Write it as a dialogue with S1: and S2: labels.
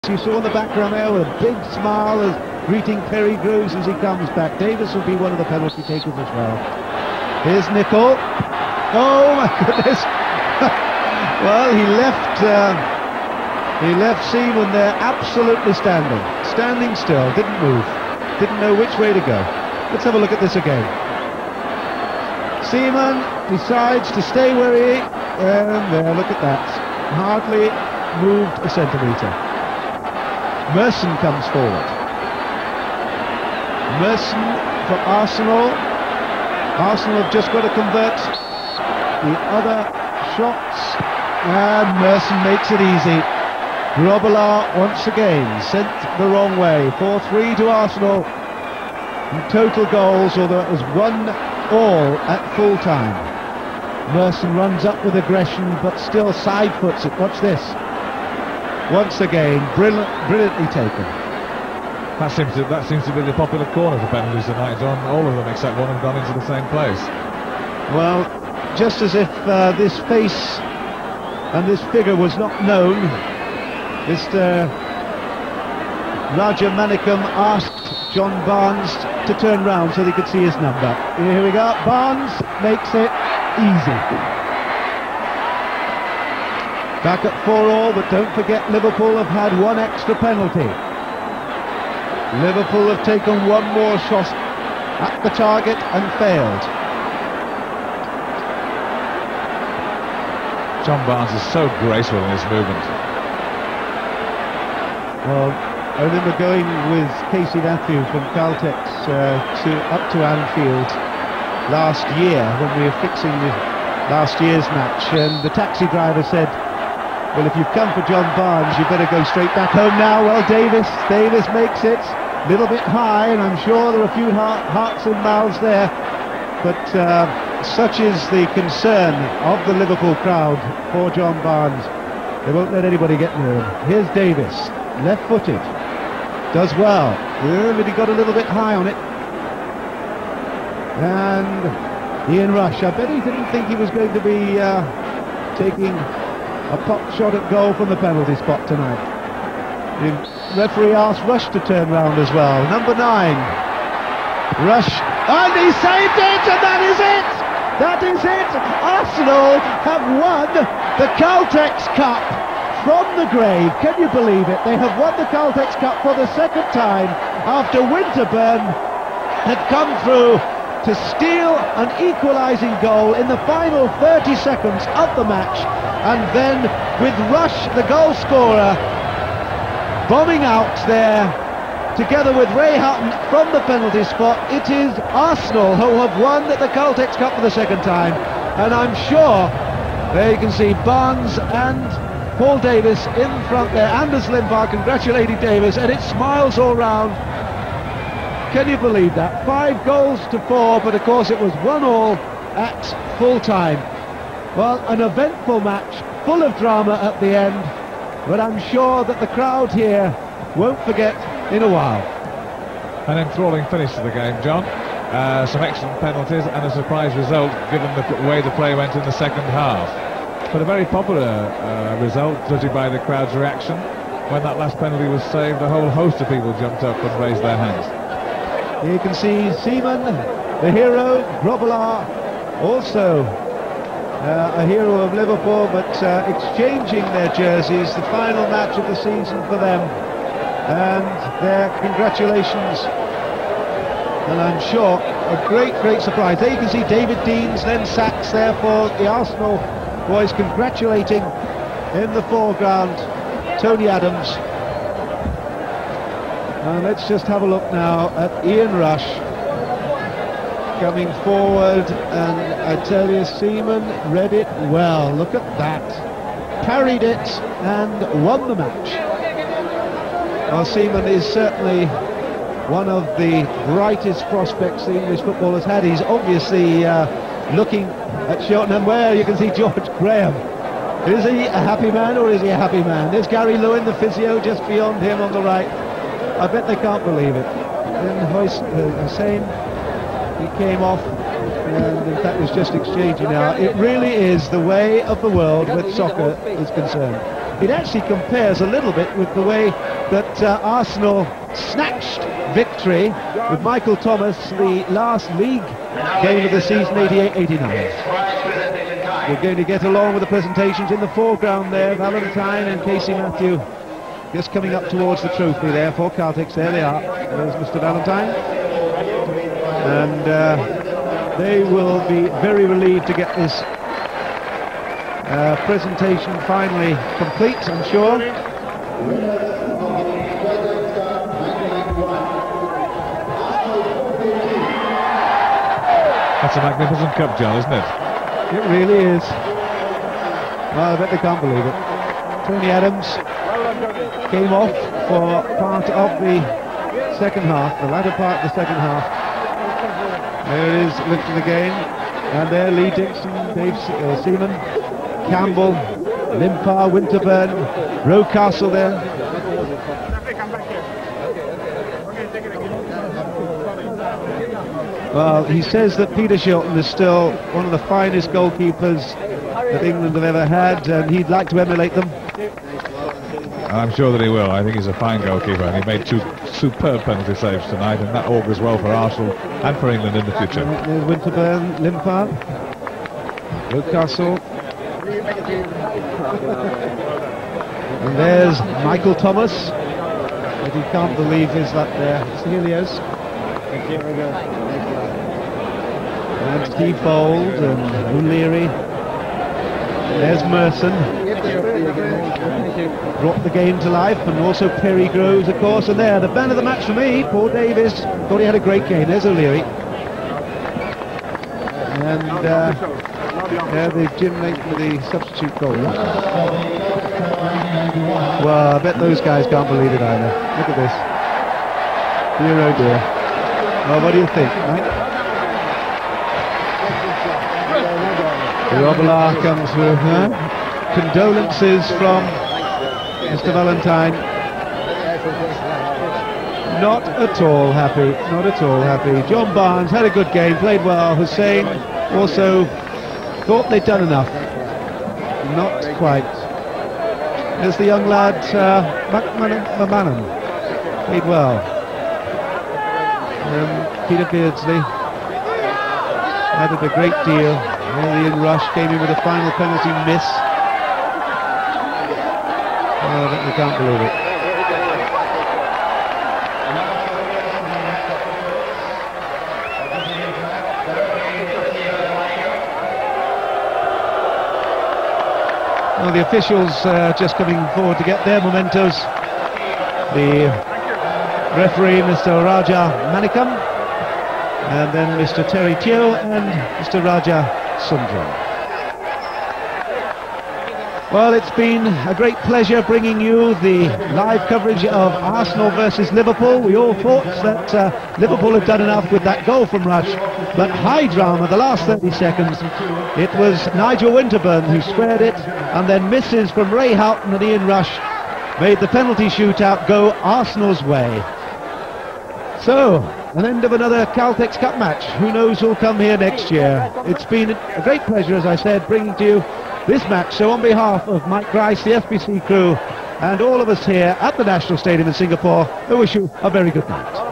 S1: You saw in the background there with a big smile as greeting Perry Groves as he comes back. Davis will be one of the penalty takers as well. Here's Nicol. Oh my goodness! Well, he left Seaman there absolutely standing still, didn't move, didn't know which way to go. Let's have a look at this again. Seaman decides to stay where he, and there, look at that, hardly moved a centimetre. Merson comes forward. Merson for Arsenal. Arsenal have just got to convert the other shots, and Merson makes it easy. Grobbelaar once again sent the wrong way. 4-3 to Arsenal. In total goals, although it was 1-all at full time. Merson runs up with aggression, but still side foots it. Watch this. Once again, brilliantly taken.
S2: That seems to be the popular corner for penalties tonight, John. All of them except one have gone into the same place.
S1: Well, just as if this face and this figure was not known, Mr. Raja Manikam asked John Barnes to turn round so they could see his number. Here we go. Barnes makes it easy. Back at 4-all, but don't forget Liverpool have had one extra penalty. Liverpool have taken one more shot at the target and failed.
S2: John Barnes is so graceful in his movement.
S1: Well, I remember going with Casey Matthews from Caltex up to Anfield last year when we were fixing the last year's match, and the taxi driver said, well, if you've come for John Barnes, you better go straight back home now. Well, Davis makes it a little bit high, and I'm sure there are a few hearts and mouths there, but such is the concern of the Liverpool crowd for John Barnes. They won't let anybody get near him. Here's Davis, left-footed, does well, but he got a little bit high on it. And Ian Rush, I bet he didn't think he was going to be taking a pop shot at goal from the penalty spot tonight. The referee asked Rush to turn round as well. Number 9, Rush, and he saved it, and that is it! That is it! Arsenal have won the Caltex Cup from the grave. Can you believe it? They have won the Caltex Cup for the second time after Winterburn had come through to steal an equalising goal in the final 30 seconds of the match, and then with Rush, the goal scorer, bombing out there together with Ray Hutton from the penalty spot, it is Arsenal who have won the Caltex Cup for the second time. And I'm sure there you can see Barnes and Paul Davis in front there. Anders Lindberg congratulating Davis, and it smiles all round. Can you believe that? 5 goals to 4, but of course it was 1-all at full time. Well, an eventful match, full of drama at the end, but I'm sure that the crowd here won't forget in a while.
S2: An enthralling finish to the game, John. Some excellent penalties and a surprise result given the way the play went in the second half. But a very popular result, judging by the crowd's reaction. When that last penalty was saved, a whole host of people jumped up and raised their hands.
S1: You can see Seaman, the hero, Grobbelaar, also a hero of Liverpool, but exchanging their jerseys, the final match of the season for them, and their congratulations, and I'm sure a great surprise. There you can see David Deans, then Sachs there for the Arsenal boys, congratulating in the foreground Tony Adams. And let's just have a look now at Ian Rush coming forward, and I tell you, Seaman read it well. Look at that, parried it and won the match. Well, Seaman is certainly one of the brightest prospects the English football has had. He's obviously looking at Cheltenham, where you can see George Graham. Is he a happy man, or is he a happy man? There's Gary Lewin, the physio, just beyond him on the right. I bet they can't believe it. Then Hussein, he came off, and in fact was just exchanging now. It really is the way of the world with soccer is concerned. It actually compares a little bit with the way that Arsenal snatched victory with Michael Thomas, the last league game of the season, 88-89. We're going to get along with the presentations in the foreground there. Valentine and Casey Matthew just coming up towards the trophy there for Caltex. There they are. There's Mr. Valentine. And they will be very relieved to get this presentation finally complete, I'm sure.
S2: That's a magnificent cup, John, isn't it?
S1: It really is. Well, I bet they can't believe it. Tony Adams came off for part of the second half, the latter part of the second half. There it is, lifting again. And there, Lee Dixon, Dave Seaman, Campbell, Limpar, Winterburn, Rocastle there. Well, he says that Peter Shilton is still one of the finest goalkeepers that England have ever had, and he'd like to emulate them.
S2: I'm sure that he will. I think he's a fine goalkeeper, and he made 2 superb penalty saves tonight, and that augurs well for Arsenal and for England in the future.
S1: There's Winterburn, Limpar, Rocastle. And there's Michael Thomas, but he can't believe he's up there. So here he is. And Steve Bold and O'Leary. There's Merson. Brought the game to life, and also Perry Groves, of course. And there, the man of the match for me, Paul Davis. Thought he had a great game. There's O'Leary. And there the Jim Lake with the substitute goal. Well, I bet those guys can't believe it either. Look at this. Dear oh dear. Well, what do you think, Mike? Robillard comes through. Condolences from Mr. Valentine. Not at all happy. Not at all happy. John Barnes had a good game, played well. Hussein also thought they'd done enough. Not quite. There's the young lad, McMahon, played well. Peter Beardsley added a great deal. Ian Rush came in with a final penalty miss. Oh, I think we can't believe it. Well, the officials just coming forward to get their mementos. The referee, Mr. Raja Manikam, and then Mr. Terry Teo and Mr. Raja Sundram. Well, it's been a great pleasure bringing you the live coverage of Arsenal versus Liverpool. We all thought that Liverpool had done enough with that goal from Rush, but high drama the last 30 seconds. It was Nigel Winterburn who squared it, and then misses from Ray Houghton and Ian Rush made the penalty shootout go Arsenal's way. So, an end of another Caltex Cup match. Who knows who'll come here next year. It's been a great pleasure, as I said, bringing to you this match. So on behalf of Mike Grice, the FBC crew, and all of us here at the National Stadium in Singapore, I wish you a very good night.